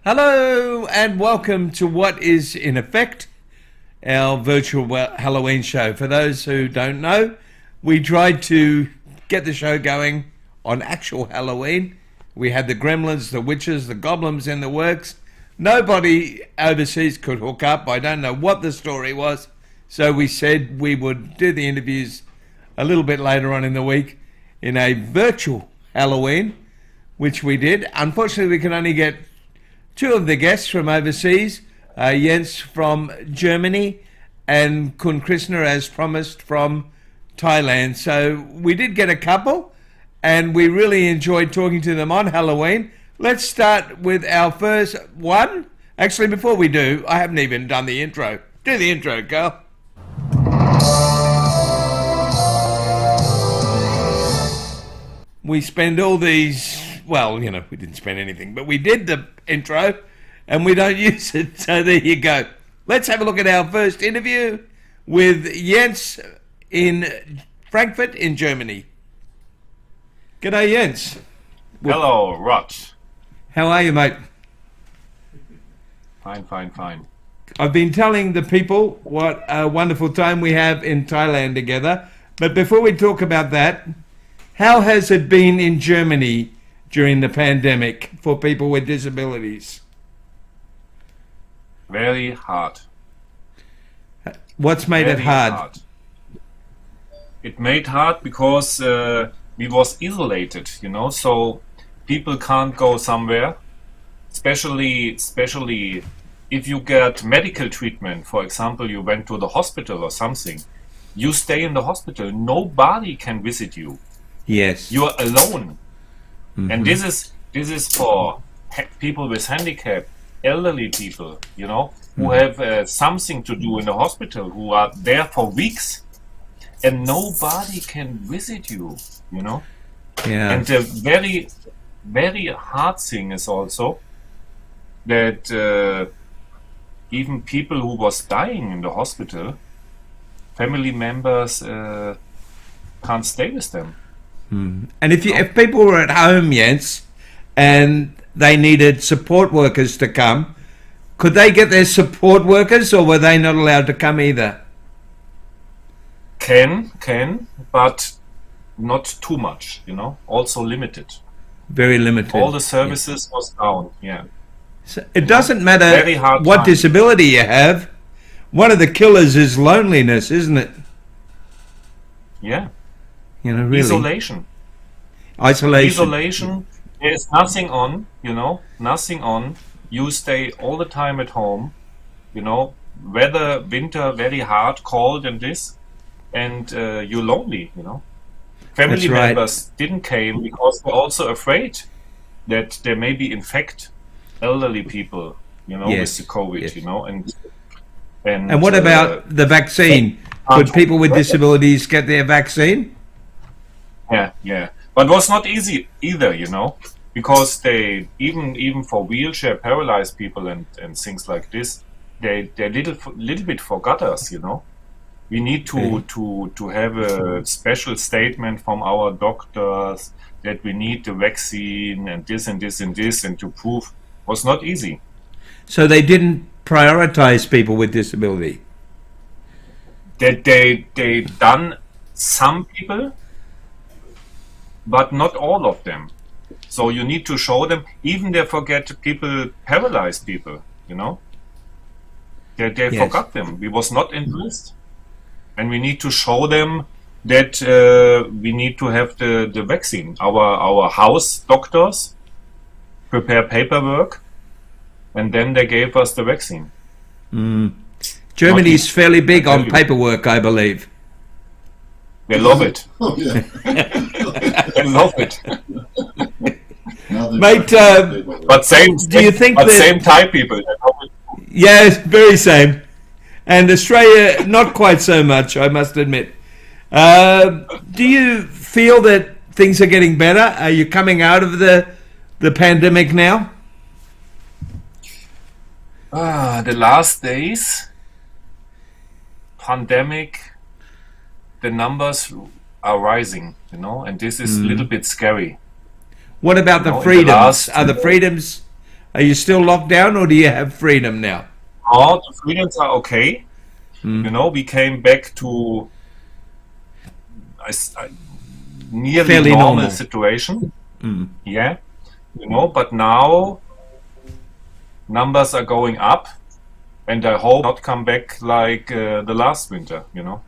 Hello and welcome to what is in effect our virtual Halloween show. For those who don't know, we tried to get the show going on actual Halloween. We had the Gremlins, the witches, the goblins in the works. Nobody overseas could hook up. I don't know what the story was. So we said we would do the interviews a little bit later on in the week in a virtual Halloween, which we did. Unfortunately, we could only get two of the guests from overseas, Jens from Germany and Kuhn as promised from Thailand. So we did get a couple and we really enjoyed talking to them on Halloween. Let's start with our first one. Actually, before we do, I haven't even done the intro. Do the intro, Carl. We spend all these, well, you know, we didn't spend anything, but we did the intro and we don't use it. So there you go. Let's have a look at our first interview with Jens in Frankfurt in Germany. G'day, Jens. Hello, Rod. How are you, mate? Fine. I've been telling the people what a wonderful time we have in Thailand together. But before we talk about that, how has it been in Germany during the pandemic for people with disabilities? Very hard. What's made it hard? It made hard because we was isolated, so people can't go somewhere, especially if you get medical treatment. For example, you went to the hospital or something, you stay in the hospital, nobody can visit you. Yes. You're alone. Mm-hmm. And this is for people with handicap, elderly people, who have something to do in the hospital, who are there for weeks, and nobody can visit you, Yeah. And the very, very hard thing is also that even people who was dying in the hospital, family members can't stay with them. And if people were at home, Jens, and they needed support workers to come, could they get their support workers, or were they not allowed to come either? Can, but not too much, also limited. Very limited. All the services was down, yeah. So it doesn't matter what disability you have. One of the killers is loneliness, isn't it? Yeah. Really. Isolation. There's nothing on, nothing on. You stay all the time at home, weather, winter, very hard, cold and this, and you're lonely, Family members didn't came because they're also afraid that they maybe infect elderly people, with the COVID, And what about the vaccine? Could people with disabilities get their vaccine? Yeah. But it was not easy either, because they even for wheelchair paralyzed people and things like this, they little bit forgot us, We need to have a special statement from our doctors that we need the vaccine and this and this and this, and to prove was not easy. So they didn't prioritize people with disability. That they done some people, but not all of them. So you need to show them. Even they forget people, paralyzed people. They forgot them. We was not in the list, and we need to show them that we need to have the vaccine. Our house doctors prepare paperwork, and then they gave us the vaccine. Germany's fairly big on paperwork, I believe. They love it. Oh, yeah. They love it. Mate, do you think that same Thai people? Yes, very same. And Australia, not quite so much, I must admit. Do you feel that things are getting better? Are you coming out of the pandemic now? The last days, pandemic, the numbers are rising, and this is a little bit scary. What about the freedoms? Are the freedoms Are you still locked down, or do you have freedom now? All the freedoms are okay. You know, we came back to a nearly Fairly normal situation. Yeah, you know, but now numbers are going up, and I hope not come back like the last winter, you know.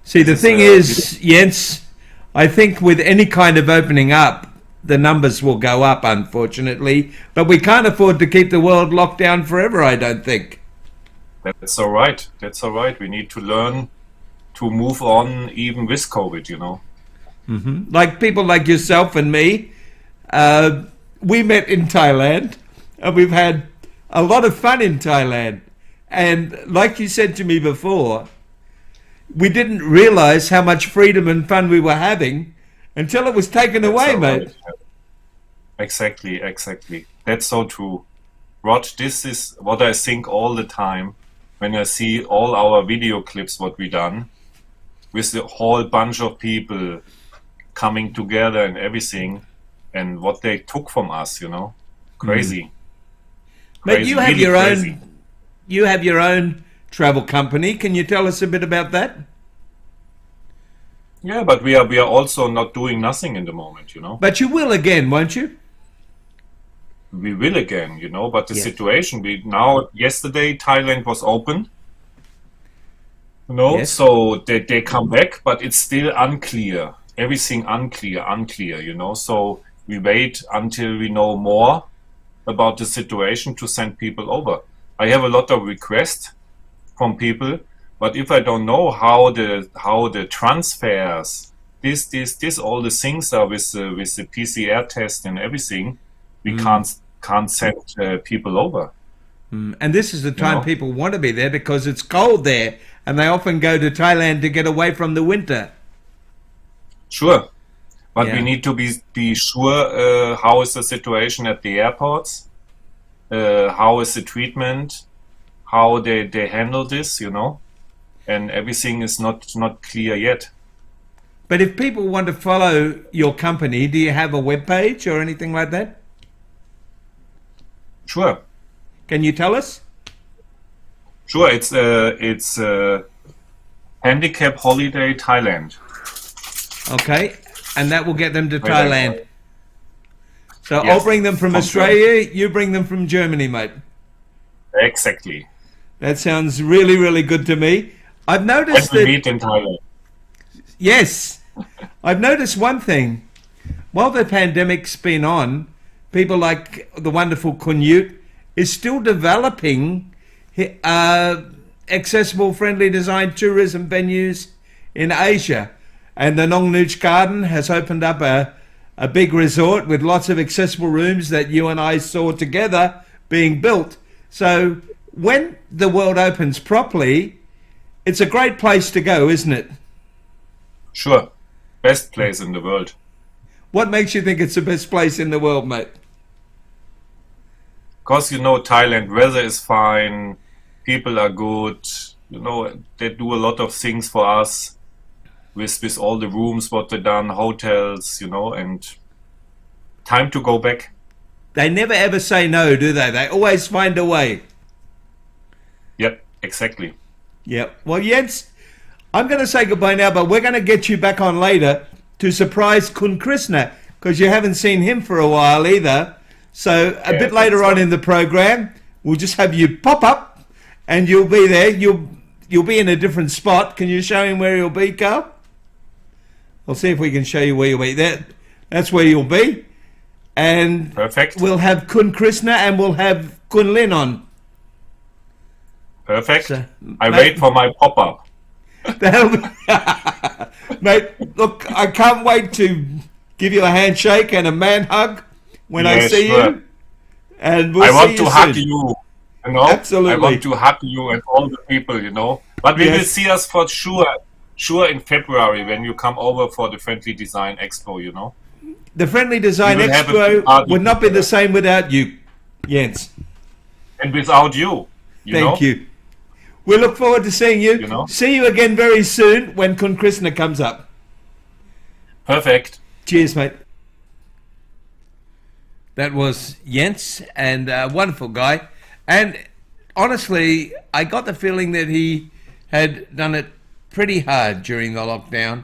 See, the thing is, Jens, I think with any kind of opening up, the numbers will go up, unfortunately. But we can't afford to keep the world locked down forever, I don't think. That's all right. That's all right. We need to learn to move on even with COVID, you know. Like people like yourself and me, we met in Thailand, and we've had a lot of fun in Thailand. And like you said to me before, we didn't realize how much freedom and fun we were having until it was taken away, mate. Exactly, exactly. That's so true. Rod, this is what I think all the time when I see all our video clips, what we done, with the whole bunch of people coming together and everything, and what they took from us, you know. Crazy. But you have really your crazy. own, you have your own travel company. Can you tell us a bit about that? Yeah, but we are also not doing nothing in the moment, you know. But you will again, won't you? We will again, you know, but the Yes. situation, yesterday Thailand was open, you know, Yes. so they come back, but it's still unclear, everything unclear, you know, so we wait until we know more about the situation to send people over. I have a lot of requests from people, but if I don't know how the transfers, this all the things are with the PCR test and everything, we can't send people over. And this is the time know? people want to be there because it's cold there, and they often go to Thailand to get away from the winter. Sure, but Yeah. we need to be sure how is the situation at the airports, how is the treatment, how they handle this, you know, and everything is not clear yet. But if people want to follow your company, do you have a web page or anything like that? Sure, Can you tell us? sure. It's Handicap Holiday Thailand. Okay, and that will get them to Right. Thailand. So Yes, I'll bring them from from Australia, you bring them from Germany, mate. Exactly. That sounds really, really good to me. I've And noticed we that, meet in Thailand. yes, I've noticed one thing. While the pandemic's been on, people like the wonderful Kuhn is still developing accessible, friendly design tourism venues in Asia. And the Nong Nooch Garden has opened up a big resort with lots of accessible rooms that you and I saw together being built. So when the world opens properly, it's a great place to go, isn't it? Sure, best place in the world. What makes you think it's the best place in the world, mate? Because, you know, Thailand, weather is fine, people are good, you know, they do a lot of things for us with all the rooms, what they done, hotels, you know, and time to go back. They never ever say no, do they? They always find a way. Yep, exactly. Yep. Well, Jens, I'm going to say goodbye now, but we're going to get you back on later to surprise Kuhn because you haven't seen him for a while either. So a bit later on in the program, we'll just have you pop up, and you'll be there. You'll be in a different spot. Can you show him where you'll be, Carl? I'll see if we can show you where you'll be. That's where you'll be. And Perfect. we'll have Kuhn and we'll have Kuhn Lin on. Perfect. So, I mate- wait for my pop-up. That'll be mate, look, I can't wait to give you a handshake and a man hug when I Yes, see sure. you. And we'll I see want you to hug soon. you know. Absolutely. I want to hug you and all the people, you know. But we will Yes. see us for sure in February when you come over for the Friendly Design Expo, you know. The Friendly Design We will have a Expo party would not be the together. same without you, Jens. And without you, Thank you. We look forward to seeing you. You know? See you again very soon when Kuhn comes up. Perfect. Cheers, mate. That was Jens, and a wonderful guy. And honestly, I got the feeling that he had done it pretty hard during the lockdown.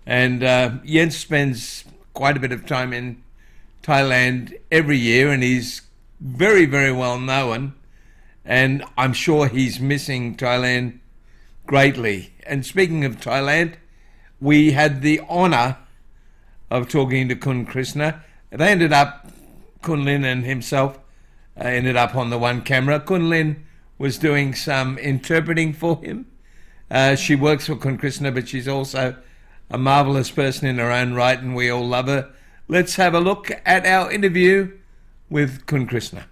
And Jens spends quite a bit of time in Thailand every year, and he's very, very well known. And I'm sure he's missing Thailand greatly. And speaking of Thailand, we had the honour of talking to Kuhn Krisana. They ended up, Kun Lin and himself ended up on the one camera. Kun Lin was doing some interpreting for him. She works for Kuhn Krisana, but she's also a marvellous person in her own right, and we all love her. Let's have a look at our interview with Kuhn Krisana.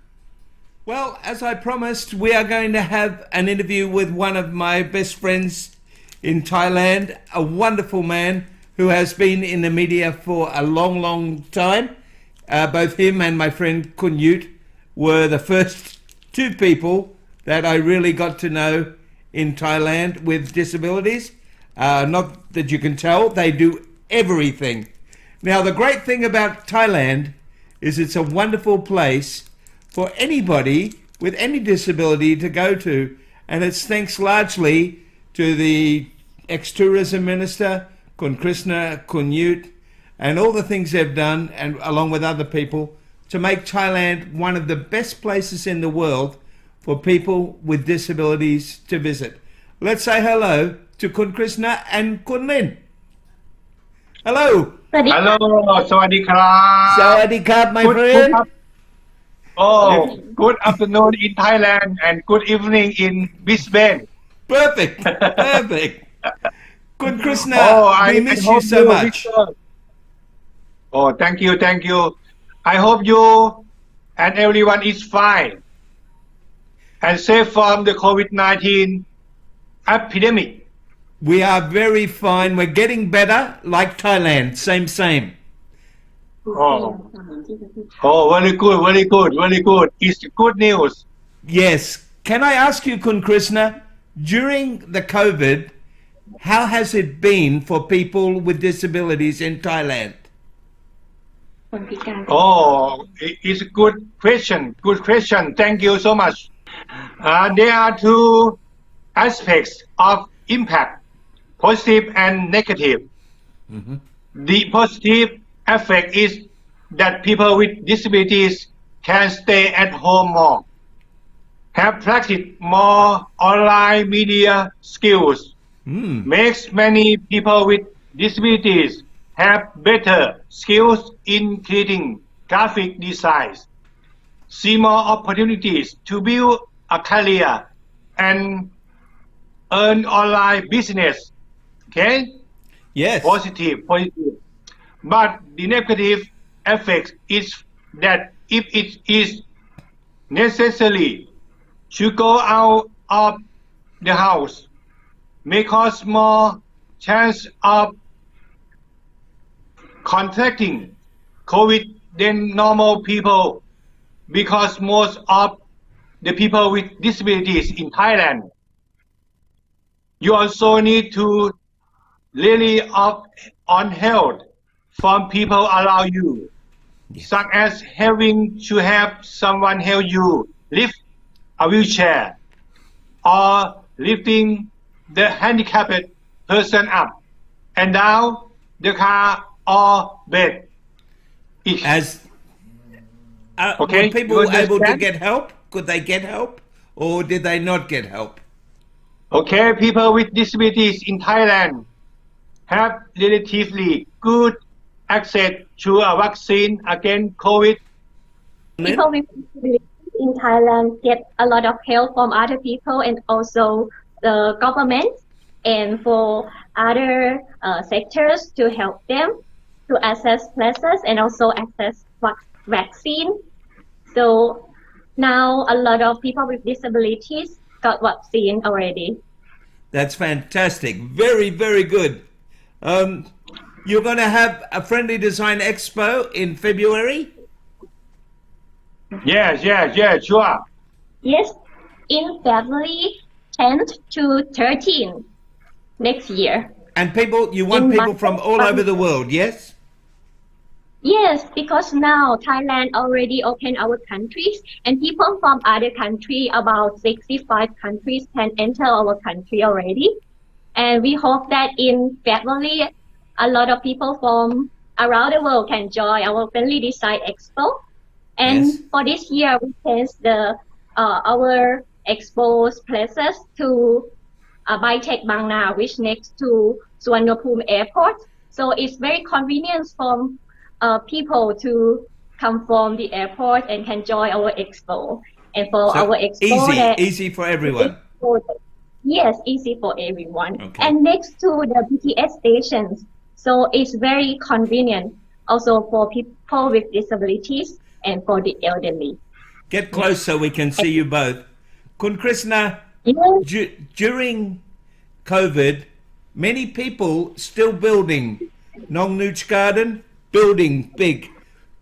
Well, as I promised, we are going to have an interview with one of my best friends in Thailand, a wonderful man who has been in the media for a long, long time. Both him and my friend Kun Yut were the first two people that I really got to know in Thailand with disabilities. Not that you can tell, they do everything. Now, the great thing about Thailand is it's a wonderful place for anybody with any disability to go to, and it's thanks largely to the ex-tourism minister, Kun Krisana, Kun Yut, and all the things they've done, and along with other people, to make Thailand one of the best places in the world for people with disabilities to visit. Let's say hello to Kun Krisana and Kun Lin. Hello. Hello, สวัสดีครับ Sawadee krap, my friend. Good afternoon in Thailand and good evening in Brisbane. Perfect. Perfect. Kun Krisana, we miss you hope so much. Thank you, thank you. I hope you and everyone is fine and safe from the COVID-19 epidemic. We are very fine. We're getting better, like Thailand. Same. Very good, very good, very good. It's good news. Yes. Can I ask you, Kun Krisana, during the COVID, how has it been for people with disabilities in Thailand? It's a good question. Good question. Thank you so much. There are two aspects of impact, positive and negative. Mm-hmm. The positive effect is that people with disabilities can stay at home more, have practiced more online media skills, makes many people with disabilities have better skills in creating graphic designs, see more opportunities to build a career and earn online business. Okay? Yes. Positive. But the negative effect is that if it is necessary to go out of the house, may cause more chance of contracting COVID than normal people, because most of the people with disabilities in Thailand, you also need to really on health from people around you, such as having to have someone help you lift a wheelchair or lifting the handicapped person up and down the car or bed. Were people able to get help? Could they get help, or did they not get help? Okay, people with disabilities in Thailand have relatively good access to a vaccine against COVID. People with disabilities in Thailand get a lot of help from other people and also the government and for other sectors to help them to access places and also access vaccine. So now a lot of people with disabilities got vaccine already. That's fantastic. Very, very good. You're going to have a Friendly Design Expo in February? Yes, sure. Yes, in February 10th to 13th next year. And you want people from all over the world, yes? Yes, because now Thailand already opened our countries and people from other country, about 65 countries can enter our country already. And we hope that in February, a lot of people from around the world can join our Friendly Design Expo. Yes. And for this year, we changed our expo's places to Bytech Bang Na, which next to Suvarnabhumi Airport. So it's very convenient for people to come from the airport and can join our expo. And for So our expo, easy for everyone. yes, easy for everyone. Okay. And next to the BTS stations, so it's very convenient also for people with disabilities and for the elderly. Get close so we can see you both. Kun Krishna, Yes, during COVID, many people still building Nong Nooch Garden, building big.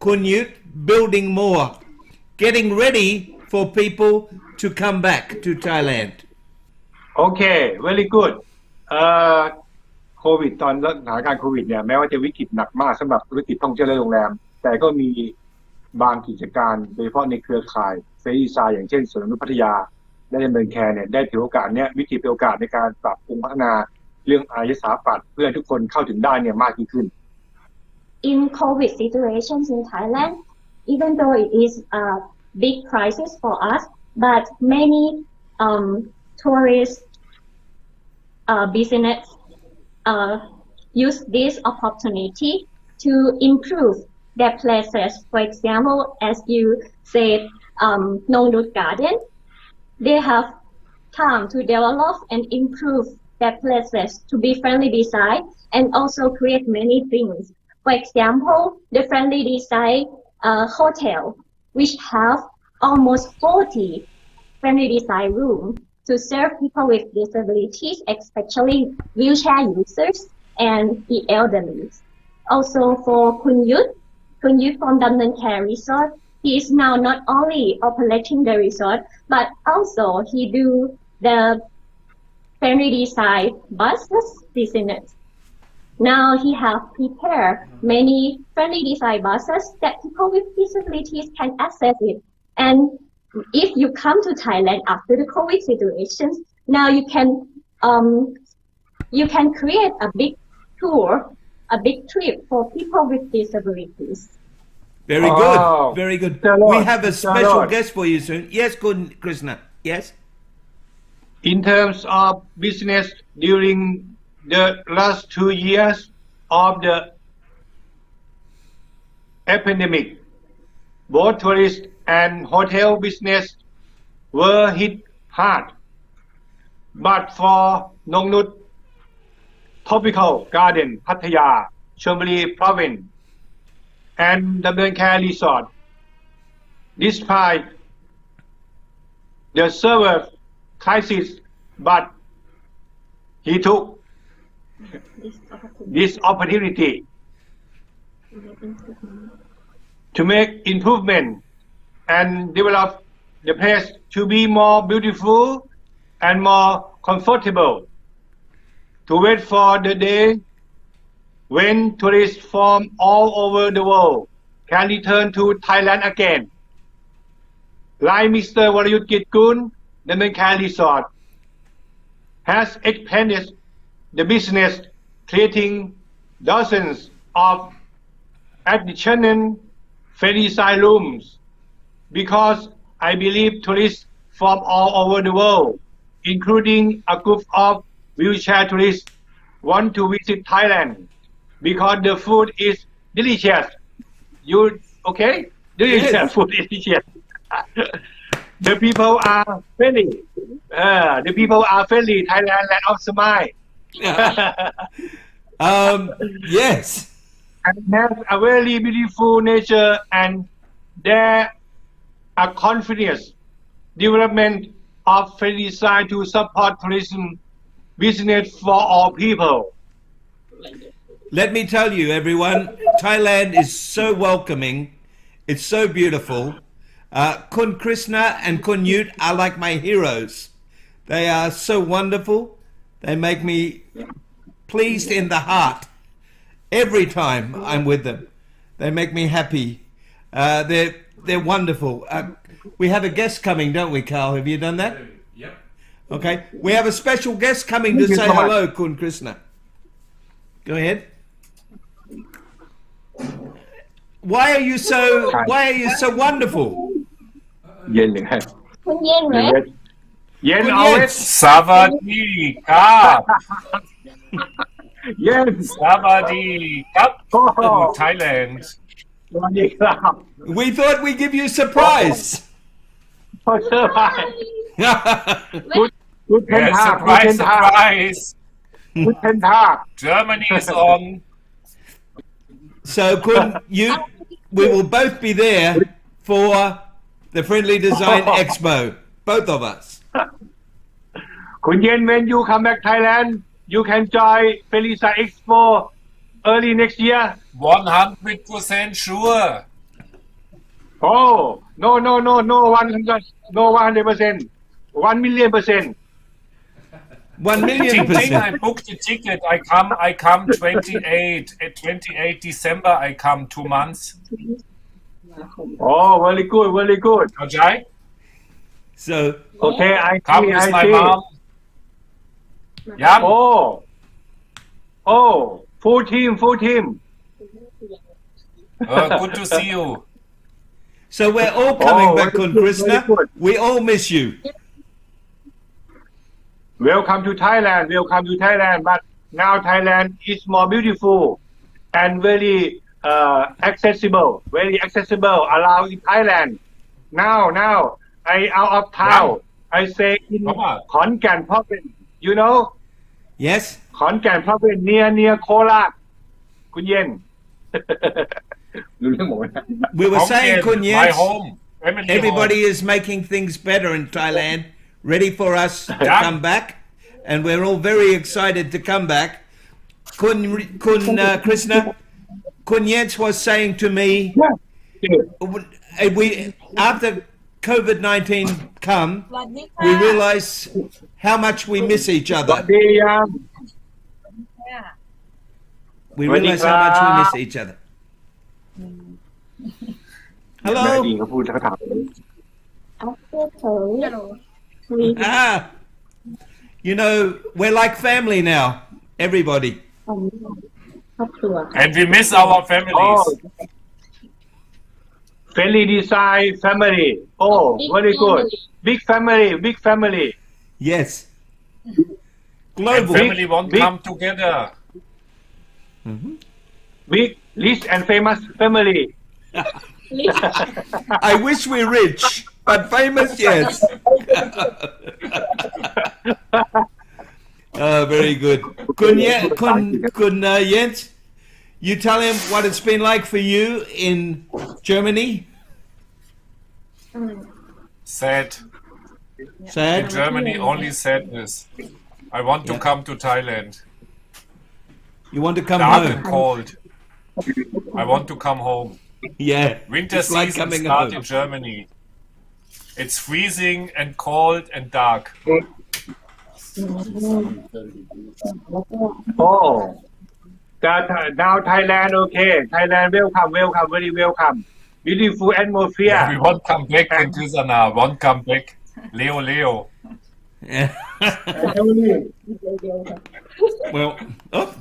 Kunyut, building more. Getting ready for people to come back to Thailand. Okay very good โควิดตอนสถานการณ์โควิดเนี่ยแม้ว่าจะวิกฤตหนักมากสำหรับธุรกิจท่องเที่ยวและโรงแรมแต่ก็มีบางกิจการโดยเฉพาะในเครือข่ายเฟรนด์ดีไซน์อย่างเช่นสวนนกนุษย์พัทยาและดำเนินแคร์เนี่ยได้ถือโอกาสเนี่ยวิกฤตเป็นโอกาสในการปรับปรุงพัฒนาเรื่องอารยสถาปัตย์เพื่อให้ทุกคนเข้าถึงได้เนี่ยมากยิ่งขึ้น in COVID situations in Thailand, even though it is a big crisis for us, but many tourist business use this opportunity to improve their places. For example, as you said, Nongdut Garden, they have time to develop and improve their places to be friendly design and also create many things. For example, the friendly design hotel, which have almost 40 friendly design rooms to serve people with disabilities, especially wheelchair users and the elderly. Also for Kunyut from Damnan Care Resort, he is now not only operating the resort, but also he do the friendly design buses business. Now he have prepared many friendly design buses that people with disabilities can access it. And if you come to Thailand after the COVID situation, now you can create a big tour, a big trip for people with disabilities. Very Oh, good. Very good. Mr. Lord, We have a Mr. special Lord. guest for you soon. Yes, Kun Krishna. Yes. In terms of business during the last 2 years of the epidemic, both tourist and hotel business were hit hard. But for Nongnut Tropical Garden, Pattaya, Chonburi Province, and Damden Care Resort, despite the server crisis, but he took this opportunity to make improvement and develop the place to be more beautiful and more comfortable, to wait for the day when tourists from all over the world can return to Thailand again. Like Mr. Warayut Kuhn, the Damden Care Resort has expanded the business, creating dozens of additional friendly design rooms, because I believe tourists from all over the world, including a group of wheelchair tourists, want to visit Thailand because the food is delicious. You okay? Delicious. Yes. Food is delicious. The people are friendly. The people are friendly. Thailand land of smile. Yes. And has a very beautiful nature, and there are confidence development of friendly design to support tourism business for all people. Let me tell you, everyone, Thailand is so welcoming. It's so beautiful. Kun Krishna and Kun Yut are like my heroes. They are so wonderful. They make me pleased in the heart every time I'm with them. They make me happy. They're wonderful. We have a guest coming, don't we, Carl? Have you done that? Yep. Okay. We have a special guest coming to say hello, Kuhn Krisana. Go ahead. Why are you so wonderful? เย็นเลยฮะ คุณเย็นไหม เย็น Kuhn เอาเว Jens. สวัสดีครับ เย็น สวัสดีครับ โอ้โห Thailand สวัสดีครับ We thought we'd give you a surprise. พอเซอร์ไพรส์คุณเทน yeah, ทาคุณเท surprise นทา surprise คุณเทนทา Germany is on So, Kuhn, we will both be there for the Friendly Design Expo. Both of us. คุณเย็น when you come back Thailand you can join Felisa Expo early next year 100% sure oh no 100% 1,000,000%. จริง I booked the ticket I come 28 December I come 2 months oh very good เข้าใจ So, okay I come see with I my see mom ยัง oh full team good to see you so we're all coming Oh, back, very Kuhn good, Krisana. very good. We all miss you. welcome to Thailand but now Thailand is more beautiful and very accessible around in Thailand now I out of town I say in เพราะว่า ขอนแก่น province you know Yes? ขอนแก่น province near โคราชคุณเย็น รู้เรื่องหมดนะ We were saying, Kuhn my Jens, home family everybody home. is making things better in Thailand, ready for us to Yeah. come back, and we're all very excited to come back. Kuhn Krisana, Kuhn Jens was saying to me, we after COVID-19 come, we realize how much we miss each สวั other. สดีครับ We realize how much we miss each other. แม่ Hello. ดีเขาพูดเขาถาม after ถึง Ah, you know, we're like family now. Everybody. ครอบครัว and we miss our families Friendly Design family oh very good big family Yes. and Global. family won't big- come together big rich and famous family I wish we're rich, but famous, yes. Very good. Kun Jens, you tell him what it's been like for you in Germany. sad Sad. in Germany only sadness I want to Yeah. come to Thailand You want to come dark home? and cold I want to come home Yeah. winter It's like season coming start home. in Germany it's freezing and cold and dark oh that now Thailand okay Thailand welcome very welcome beautiful atmosphere we won't come back in Krisana won't come back Leo Well,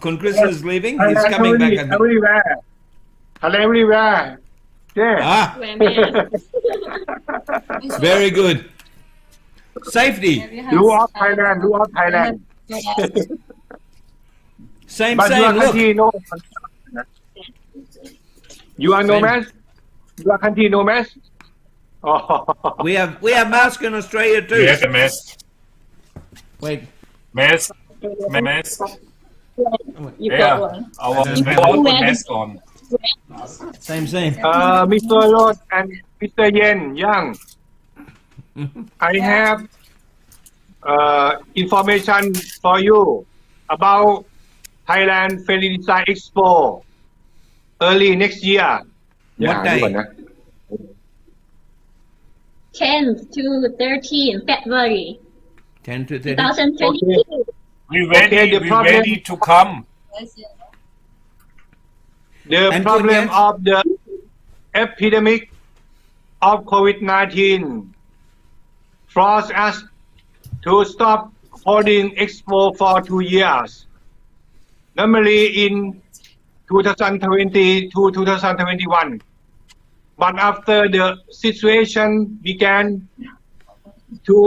Kun Krisana is leaving. He's coming back. everywhere Thailand everywhere yeah Ah, very good. Safety. rule of Thailand Same, but same. your Look, country no you are no Same. mask your country no mask oh we have mask in Australia too. we have a mask Wait. mask อยู่ yeah ตัว our we all put mask on Same. Mr. Rod and Mr. Yen Yang I have information for you about Thailand Friendly Design Expo early next year What day? 10 to 13 February 10 to 30. 2022 we ready Okay, the we problem- ready to come The And problem Kuhn, yes? of the epidemic of COVID-19 forced us to stop holding Expo for 2 years. Normally in 2020 to 2021. But after the situation began to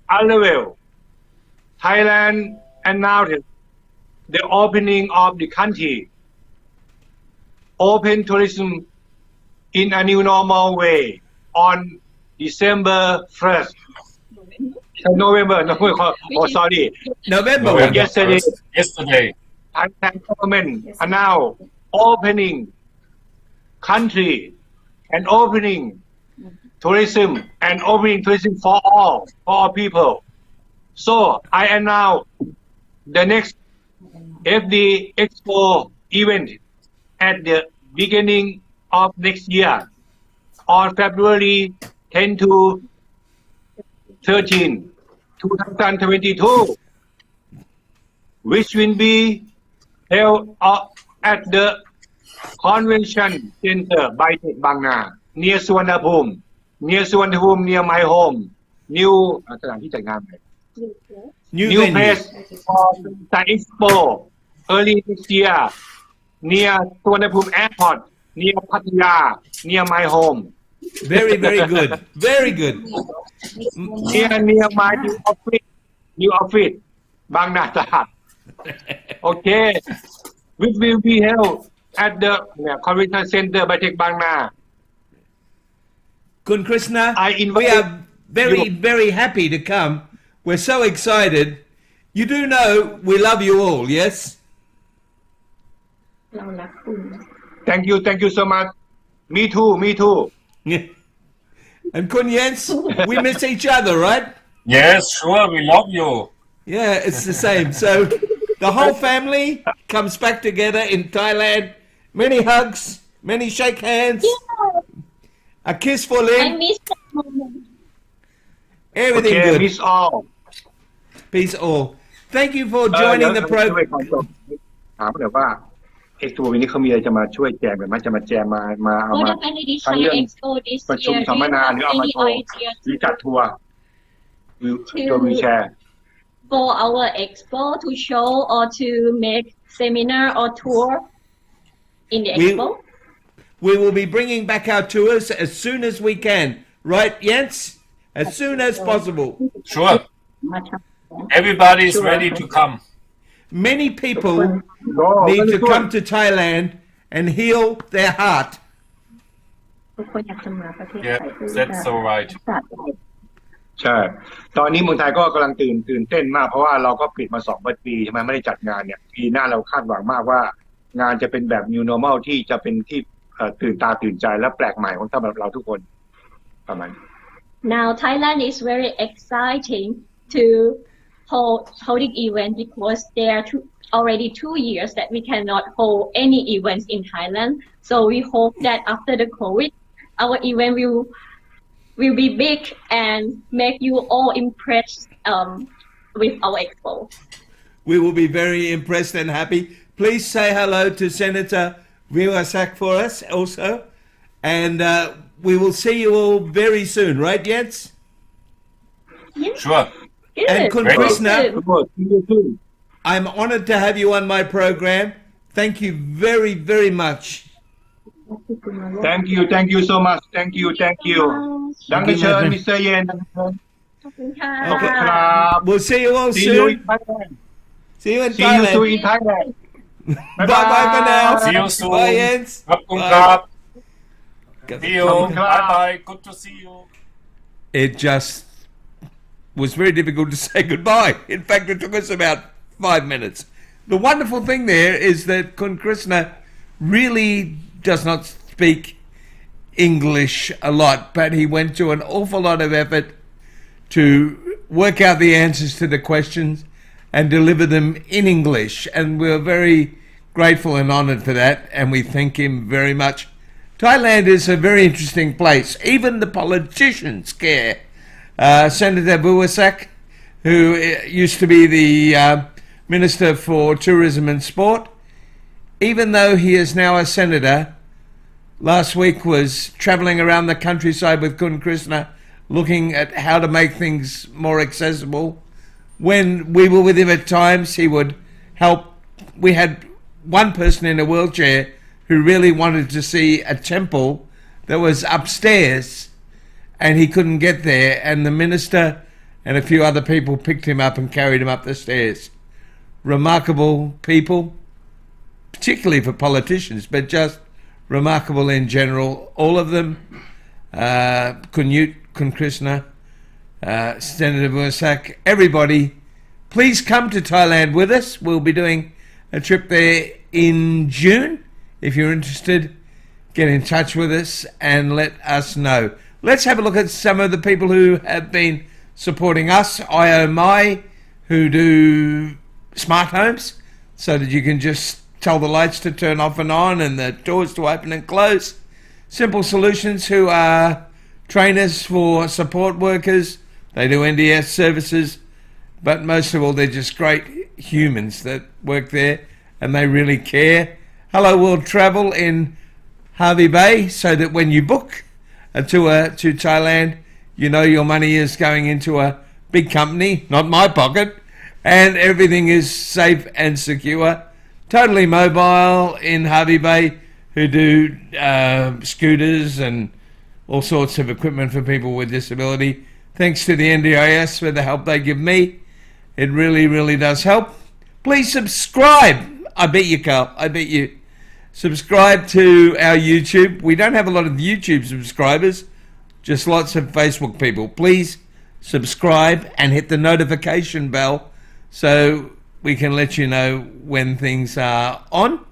unravel, Thailand announced the opening of the country, open tourism in a new normal way on December 1st. November, oh sorry. November. November Yesterday. 1st. Yesterday. Thailand government announced opening country and opening tourism for all people. So I announce the next FD Expo event at the beginning of next year on February 10 to 13, 2022, which will be held at the Convention Center by Bang Na, near Suvarnabhumi, near my home. New สถานที่จัดงาน New New venue. place for Thai Expo early next year, near Suvarnabhumi Airport, near Pattaya, near my home. Very, very good. Very good. Near my new office, Bang Na That. Okay, which will be held at the Convention Center by Bang Na. Kun Krishna, I invite we are very, you. very happy to come. We're so excited. You do know we love you all, yes? เรารักคุณ Thank you so much. Me too. And Kun Jens, we miss each other, right? Yes, sure, we love you. Yeah, it's the same. So the whole family comes back together in Thailand. Many hugs, many shake hands, a kiss for I Lynn. miss that moment. Everything Okay, good. miss all. Peace all. Thank you for joining the program. ถามเลยว่าเอ็กซ์โปวันนี้เขามีอะไรจะมาช่วยแจมกันไหมจะมาแจมมาเอา What มา happened to this ทั้ง Thai เรื่อง Expo this ประชุม year? สัมมนาหรือเอามา Any โชว์ idea หรือจัดทัวร์ตัววีแชร์ for our expo to show or to make seminar or tour in the expo? We will be bringing back our tours as soon as we can. Right, Jens? As soon as possible. Sure. Everybody is ready to come. Many people need to come to Thailand and heal their heart. ทุกคนอยากจะมาประเทศไท Yeah, ย that's so right. ใช่ ตอนนี้เมืองไทยก็กำลังตื่นเต้นมากเพราะว่าเราก็ปิดมา2 ปีใช่ไหมไม่ได้จัดงานเนี่ยปีหน้าเราคาดหวังมากว่างานจะเป็นแบบ new normal ที่จะเป็นที่ตื่นตาตื่นใจและแปลกใหม่ของสำหรับเราทุกคนประมาณ Now Thailand is very exciting to holding event because there are already 2 years that we cannot hold any events in Thailand. So we hope that after the COVID, our event will be big and make you all impressed with our expo. We will be very impressed and happy. Please say hello to Senator Viwasak for us also. And we will see you all very soon, right, Jens? Sure. Good. And Kun Very Krishna, Good. I'm honored to have you on my program. Thank you very, very much. Thank you so much. Thank you. ดังเชิญมิสเตอร์เยน ขอบคุณค่ะ โอเคครับ We'll see you all See you in soon. Thailand. See you in See you soon Thailand. in Thailand. Bye bye for now. See you soon. Bye, Jens. ขอบคุณครับ See you. ขอบคุณครับ Bye bye. Good to see you. It just was very difficult to say goodbye. In fact, it took us about 5 minutes. The wonderful thing there is that Kun Krishna really does not speak English a lot, but he went to an awful lot of effort to work out the answers to the questions and deliver them in English. And we're very grateful and honored for that, and we thank him very much. Thailand is a very interesting place. Even the politicians care. Senator Viwasak, who used to be the Minister for Tourism and Sport, even though he is now a senator, last week was travelling around the countryside with Kuhn Krisana, looking at how to make things more accessible. When we were with him at times, he would help. We had one person in a wheelchair who really wanted to see a temple that was upstairs, and he couldn't get there, and the minister and a few other people picked him up and carried him up the stairs. Remarkable people, particularly for politicians, but just remarkable in general, all of them. Kuhn Krisana, Senator Bursak, everybody, please come to Thailand with us. We'll be doing a trip there in June. If you're interested, get in touch with us and let us know. Let's have a look at some of the people who have been supporting us. IOMI, who do smart homes, so that you can just tell the lights to turn off and on and the doors to open and close. Simple Solutions, who are trainers for support workers. They do NDS services, but most of all, they're just great humans that work there, and they really care. Hello World Travel in Harvey Bay, so that when you book a tour to Thailand, you know your money is going into a big company, not my pocket, and everything is safe and secure. Totally Mobile in Harvey Bay, who do scooters and all sorts of equipment for people with disability. Thanks to the NDIS for the help they give me. It really, really does help. Please subscribe. I bet you, Carl. I bet you. Subscribe to our YouTube. We don't have a lot of YouTube subscribers, just lots of Facebook people. Please subscribe and hit the notification bell so we can let you know when things are on.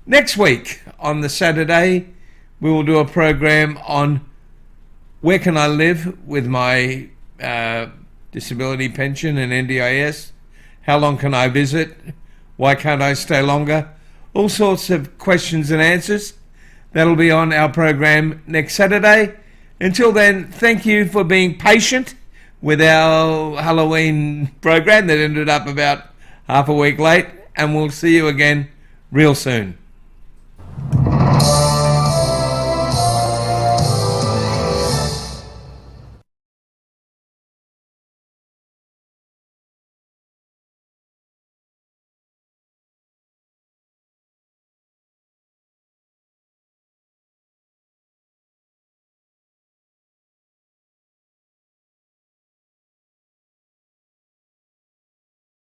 Next week, on the Saturday, we will do a program on where can I live with my disability pension and NDIS. How long can I visit? Why can't I stay longer? All sorts of questions and answers. That'll be on our program next Saturday. Until then, thank you for being patient with our Halloween program that ended up about half a week late, and we'll see you again real soon.